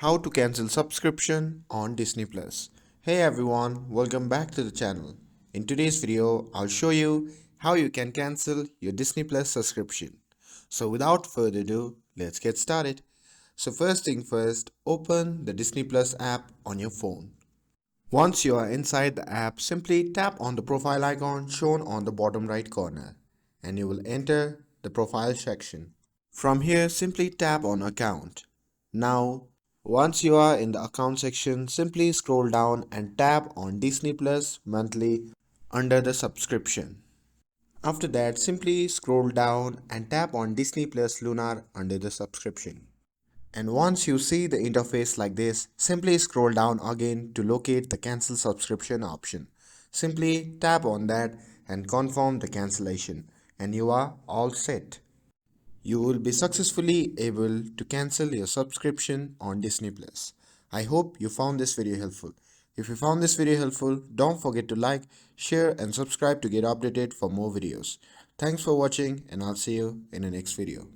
How to cancel subscription on Disney Plus. Hey everyone, welcome back to the channel. In today's video, I'll show you how you can cancel your Disney Plus subscription. So without further ado, let's get started. So first thing first, open the Disney Plus app on your phone. Once you are inside the app, simply tap on the profile icon shown on the bottom right corner and you will enter the profile section. From here, simply tap on account. Now, once you are in the account section, simply scroll down and tap on Disney Plus monthly under the subscription. After that, simply scroll down and tap on Disney Plus Lunar under the subscription. And once you see the interface like this, simply scroll down again to locate the cancel subscription option. Simply tap on that and confirm the cancellation and you are all set. You will be successfully able to cancel your subscription on Disney Plus. I hope you found this video helpful. If you found this video helpful, don't forget to like, share and subscribe to get updated for more videos. Thanks for watching and I'll see you in the next video.